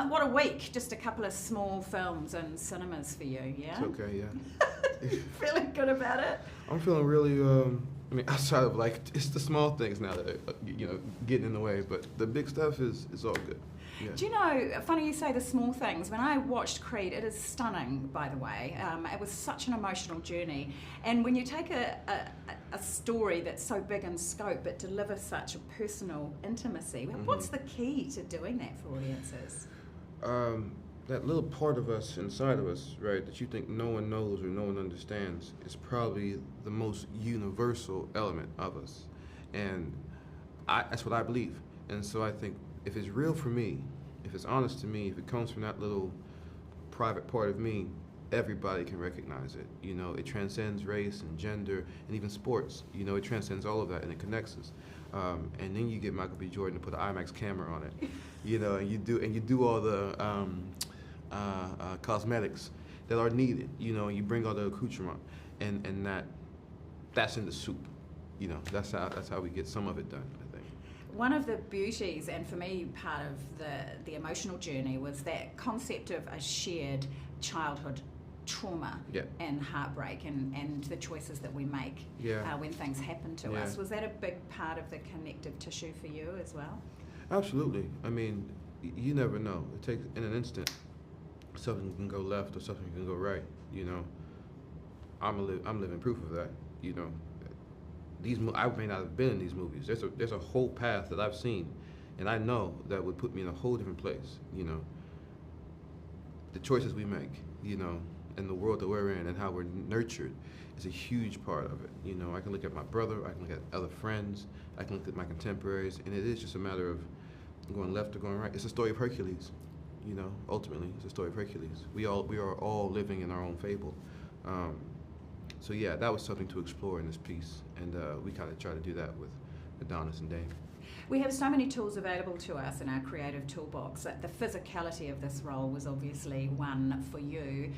What a week. Just a couple of small films in cinemas for you, yeah? It's okay, yeah. Feeling good about it? I'm feeling really, I mean, outside of like, it's the small things now that are, getting in the way, but the big stuff is all good. Yeah. Do you know, funny you say the small things, when I watched Creed, it is stunning, by the way. It was such an emotional journey. And when you take a story that's so big in scope but delivers such a personal intimacy, what's the key to doing that for audiences? That little part of us inside of us, right, that you think no one knows or no one understands is probably the most universal element of us. And that's what I believe. And so I think if it's real for me, if it's honest to me, if it comes from that little private part of me, everybody can recognize it. It transcends race and gender and even sports. It transcends all of that and it connects us. And then you get Michael B. Jordan to put an IMAX camera on it, and you do all the cosmetics that are needed, and you bring all the accoutrement, and that's in the soup. That's how we get some of it done, I think. One of the beauties, and for me, part of the emotional journey was that concept of a shared childhood trauma and heartbreak and the choices that we make when things happen to us. Was that a big part of the connective tissue for you as well? Absolutely. I mean, you never know. It takes, in an instant, something can go left or something can go right. I'm living proof of that. I may not have been in these movies. There's a whole path that I've seen, and I know that would put me in a whole different place. The choices we make, and the world that we're in, and how we're nurtured, is a huge part of it. I can look at my brother, I can look at other friends, I can look at my contemporaries, and it is just a matter of going left or going right. It's a story of Hercules. Ultimately, it's a story of Hercules. We are all living in our own fable. So yeah, that was something to explore in this piece, and we kind of try to do that with Adonis and Dame. We have so many tools available to us in our creative toolbox. The physicality of this role was obviously one for you.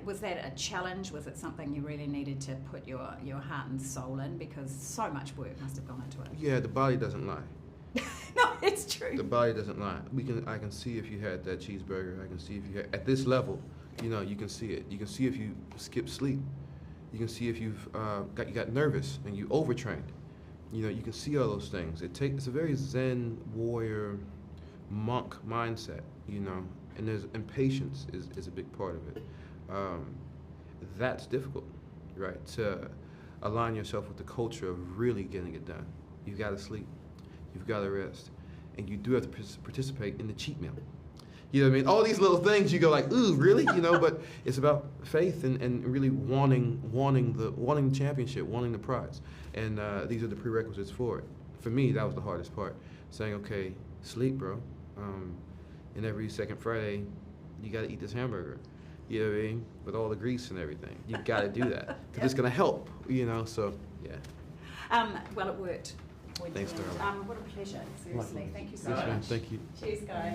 Was that a challenge? Was it something you really needed to put your heart and soul in? Because so much work must have gone into it. Yeah, the body doesn't lie. No, it's true. The body doesn't lie. I can see if you had that cheeseburger. I can see if you had, at this level, you can see it. You can see if you skip sleep. You can see if you got nervous and you overtrained. You can see all those things. It's a very Zen warrior monk mindset, and patience is a big part of it. That's difficult, right? To align yourself with the culture of really getting it done. You've got to sleep, you've got to rest, and you do have to participate in the cheat meal. You know what I mean? All these little things you go like, ooh, really? But it's about faith and really wanting the championship, wanting the prize. And these are the prerequisites for it. For me, that was the hardest part. Saying, okay, sleep, bro. And every second Friday, you got to eat this hamburger. You know what I mean? With all the grease and everything. You got to do that. Because it's going to help, so, yeah. Well, it worked. Thanks, darling. What a pleasure, seriously. Thank you so much. Thank you. Cheers, guys.